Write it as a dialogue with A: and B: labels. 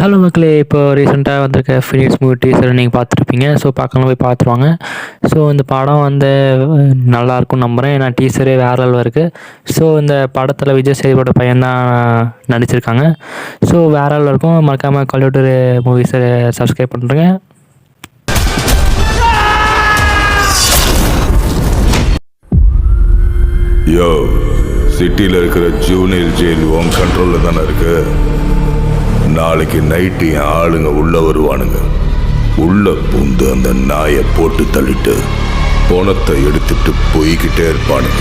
A: Hello மக்களே! இப்போ ரீசெண்டாக வந்திருக்க ஃபினிக்ஸ் மூவி டீசரை நீங்கள் பார்த்துருப்பீங்க. ஸோ பார்க்கலாம் போய் பார்த்துருவாங்க. ஸோ இந்த படம் வந்து நல்லாயிருக்கும்னு நம்புகிறேன். ஏன்னா டீசரே வேறு லெவலில் இருக்குது. ஸோ இந்த படத்தில் விஜய் சேதுபதியோட பையன் தான் நடிச்சிருக்காங்க. ஸோ வேறு லெவலில் இருக்கும். மறக்காமல் காலிவுட் மூவிஸை சப்ஸ்கிரைப் பண்ணுறேங்க.
B: யோ, சிட்டியில் இருக்கிற ஜூனியர் ஜெயில் உன் கண்ட்ரோலில் தானே இருக்கு. நாளைக்கு நைட்டு என் ஆளுங்க உள்ள வருவானுங்க. உள்ள பூந்து அந்த நாயை போட்டு தள்ளிட்டு பணத்தை எடுத்துட்டு போய்கிட்டே இருப்பானுங்க.